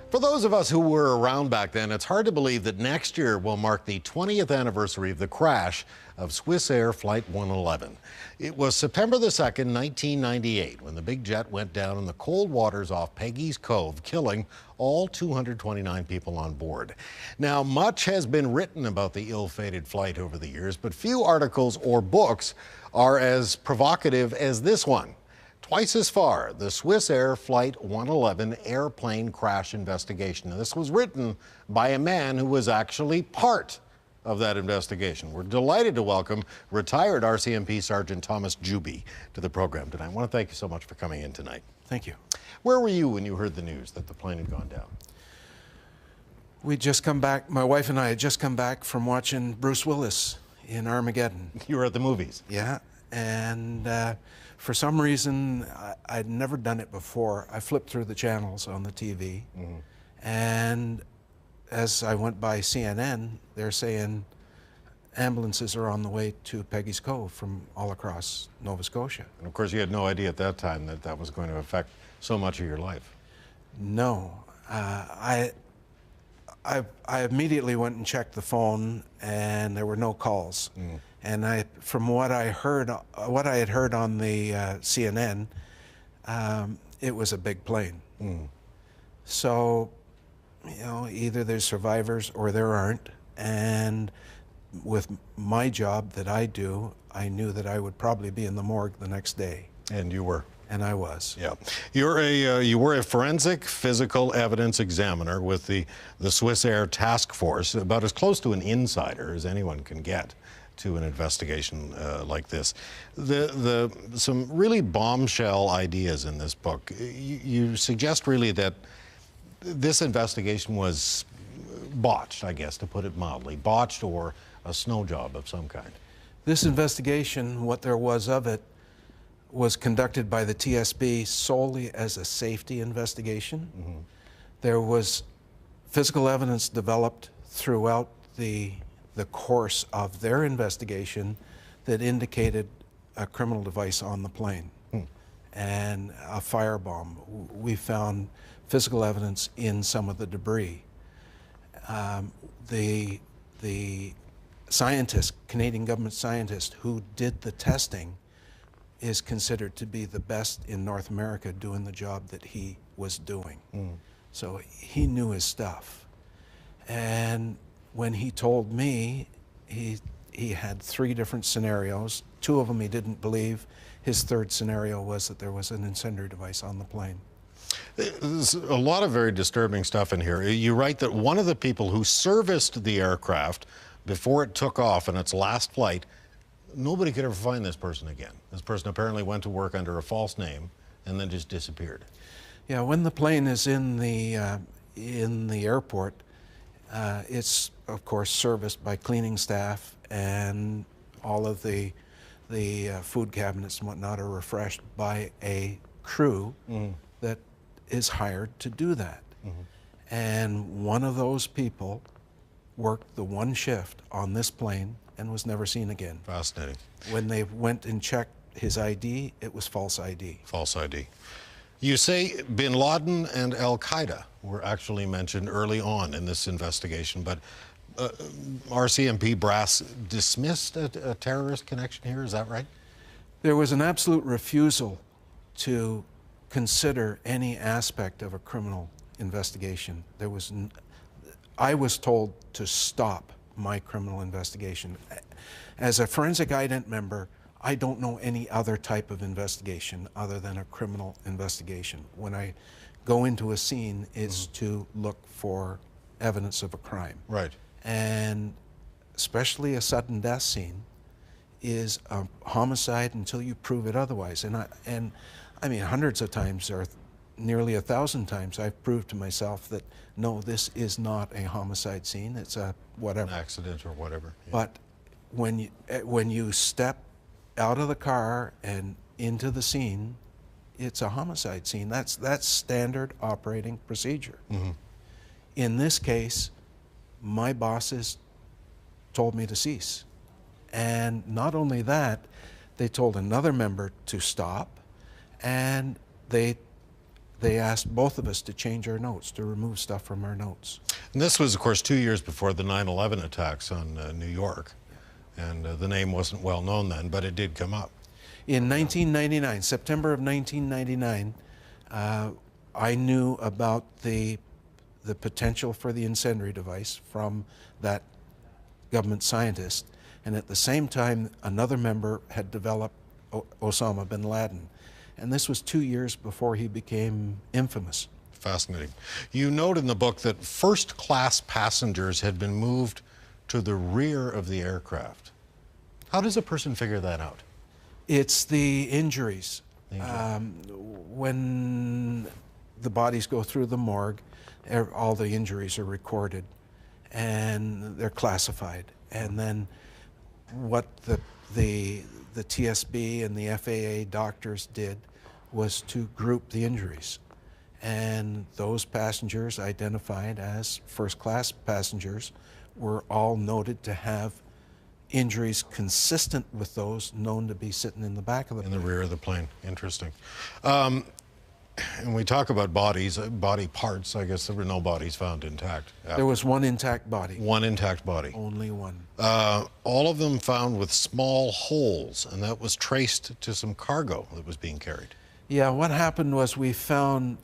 For those of us who were around back then, it's hard to believe that next year will mark the 20th anniversary of the crash of Swissair Flight 111. It was September the 2nd, 1998, when the big jet went down in the cold waters off Peggy's Cove, killing all 229 people on board. Now, much has been written about the ill-fated flight over the years, but few articles or books are as provocative as this one. Twice as far, the Swissair Flight 111 airplane crash investigation. And this was written by a man who was actually part of that investigation. We're delighted to welcome retired RCMP Sergeant Tom Juby to the program tonight. I want to thank you so much for coming in tonight. Thank you. Where were you when you heard the news that the plane had gone down? We'd just come back, my wife and I had just come back from watching Bruce Willis in Armageddon. You were at the movies? Yeah, and for some reason, I'd never done it before. I flipped through the channels on the TV, and as I went by CNN, they're saying ambulances are on the way to Peggy's Cove from all across Nova Scotia. And of course, you had no idea at that time that that was going to affect so much of your life. No. I immediately went and checked the phone, and there were no calls. And from what I had heard on the CNN, it was a big plane. So, you know, either there's survivors or there aren't. And with my job that I do, I knew that I would probably be in the morgue the next day. And you were? And I was. Yeah. You were a forensic physical evidence examiner with the Swissair task force, about as close to an insider as anyone can get to an investigation like this. Some really bombshell ideas in this book. You suggest really that this investigation was botched, I guess, to put it mildly. Botched or a snow job of some kind. This investigation, what there was of it, was conducted by the TSB solely as a safety investigation. There was physical evidence developed throughout the course of their investigation that indicated a criminal device on the plane and a firebomb. We found physical evidence in some of the debris. The scientist, Canadian government scientist who did the testing, is considered to be the best in North America doing the job that he was doing. So he knew his stuff. And when he told me, he had 3 different scenarios. 2 of them he didn't believe. His 3rd scenario was that there was an incendiary device on the plane. There's a lot of very disturbing stuff in here. You write that one of the people who serviced the aircraft before it took off in its last flight, nobody could ever find this person again. This person apparently went to work under a false name and then just disappeared. Yeah, when the plane is in the airport, it's of course serviced by cleaning staff, and all of the food cabinets and whatnot are refreshed by a crew that is hired to do that. And one of those people worked the 1 shift on this plane and was never seen again. Fascinating. When they went and checked his ID, it was false ID. False ID. You say bin Laden and Al-Qaeda were actually mentioned early on in this investigation, but RCMP brass dismissed a terrorist connection here, is that right? There was an absolute refusal to consider any aspect of a criminal investigation. I was told to stop my criminal investigation. As a forensic ident member, I don't know any other type of investigation other than a criminal investigation. When I go into a scene, it's to look for evidence of a crime. Right. And especially a sudden death scene is a homicide until you prove it otherwise. And I mean, hundreds of times, or nearly 1,000 times, I've proved to myself that no, this is not a homicide scene. It's a whatever. An accident or whatever. Yeah. But when you step out of the car and into the scene, it's a homicide scene. That's standard operating procedure. In this case, my bosses told me to cease. And not only that, they told another member to stop, and they asked both of us to change our notes, to remove stuff from our notes. And this was, of course, 2 years before the 9/11 attacks on New York. And the name wasn't well known then, but it did come up. In 1999, September of 1999, I knew about the potential for the incendiary device from that government scientist. And at the same time, another member had developed Osama bin Laden. And this was 2 years before he became infamous. Fascinating. You note in the book that first-class passengers had been moved to the rear of the aircraft. How does a person figure that out? It's the injuries. When the bodies go through the morgue, all the injuries are recorded and they're classified. And then what the TSB and the FAA doctors did was to group the injuries. And those passengers identified as first-class passengers were all noted to have injuries consistent with those known to be sitting in the back of the plane. In the rear of the plane. Interesting. And we talk about bodies, body parts. I guess there were no bodies found intact. There was one intact body. One intact body. Only one. All of them found with small holes, and that was traced to some cargo that was being carried. Yeah, what happened was we found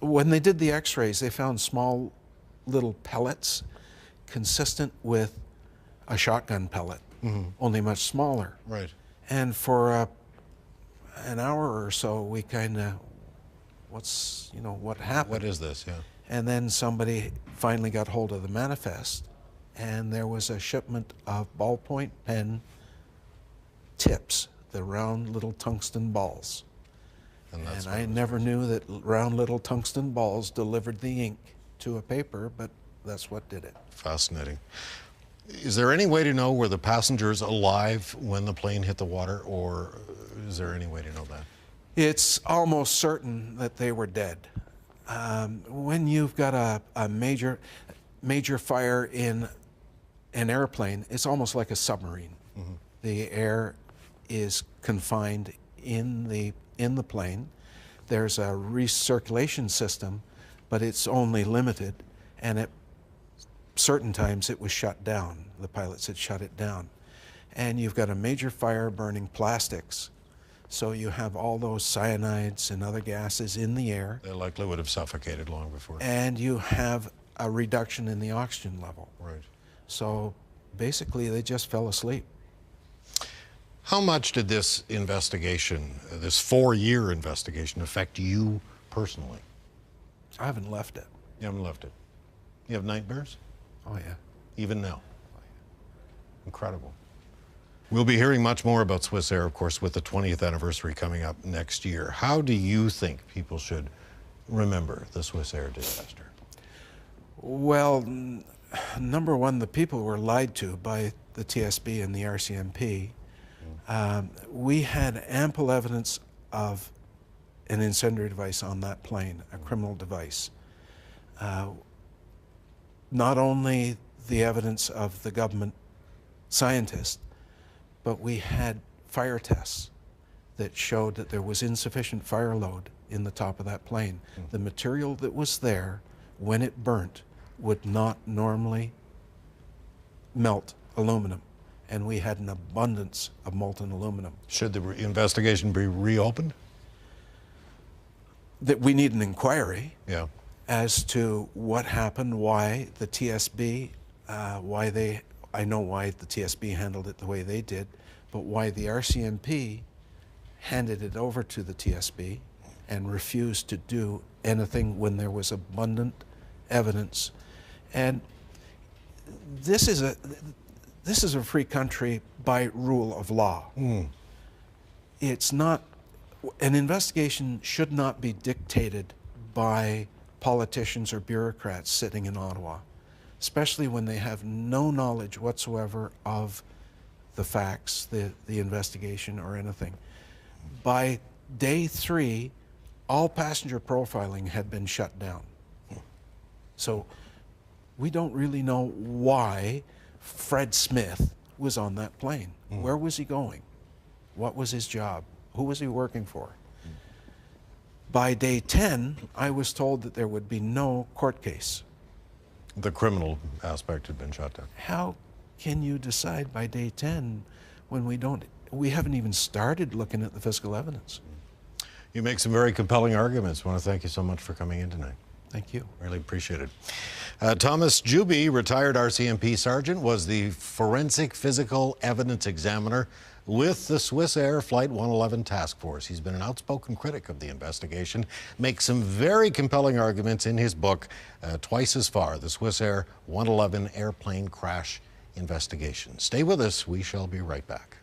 when they did the x-rays, they found small little pellets consistent with a shotgun pellet, only much smaller. Right. And for an hour or so, we kind of, what happened? What is this? Yeah. And then somebody finally got hold of the manifest, and there was a shipment of ballpoint pen tips, the round little tungsten balls. And I never knew that round little tungsten balls delivered the ink to a paper, but that's what did it. Fascinating. Is there any way to know were the passengers alive when the plane hit the water, or is there any way to know that? It's almost certain that they were dead. When you've got a major fire in an airplane, it's almost like a submarine. The air is confined in the plane. There's a recirculation system, but it's only limited, and at certain times it was shut down. The pilots had shut it down. And you've got a major fire burning plastics, so you have all those cyanides and other gases in the air. They likely would have suffocated long before. And you have a reduction in the oxygen level. Right. So basically they just fell asleep. How much did this investigation, this 4-year investigation, affect you personally? I haven't left it. You haven't left it. You have nightmares? Oh, yeah. Even now? Incredible. We'll be hearing much more about Swissair, of course, with the 20th anniversary coming up next year. How do you think people should remember the Swissair disaster? Well, number one, the people were lied to by the TSB and the RCMP. We had ample evidence of an incendiary device on that plane, a criminal device. Not only the evidence of the government scientist, but we had fire tests that showed that there was insufficient fire load in the top of that plane. The material that was there, when it burnt, would not normally melt aluminum, and we had an abundance of molten aluminum. Should the investigation be reopened? That we need an inquiry. Yeah. As to what happened, why the TSB, I know why the TSB handled it the way they did, but why the RCMP handed it over to the TSB and refused to do anything when there was abundant evidence. And this is a free country by rule of law. It's not, an investigation should not be dictated by politicians or bureaucrats sitting in Ottawa, especially when they have no knowledge whatsoever of the facts, the investigation, or anything. By day 3, all passenger profiling had been shut down. So we don't really know why Fred Smith was on that plane. Where was he going? What was his job? Who was he working for? By day 10, I was told that there would be no court case. The criminal aspect had been shut down. How can you decide by day 10 when we haven't even started looking at the physical evidence? You make some very compelling arguments. I want to thank you so much for coming in tonight. Thank you. Really appreciate it. Thomas Juby, retired RCMP sergeant, was the forensic physical evidence examiner with the Swissair Flight 111 task force. He's been an outspoken critic of the investigation, makes some very compelling arguments in his book, Twice as Far, the Swissair 111 airplane crash investigation. Stay with us. We shall be right back.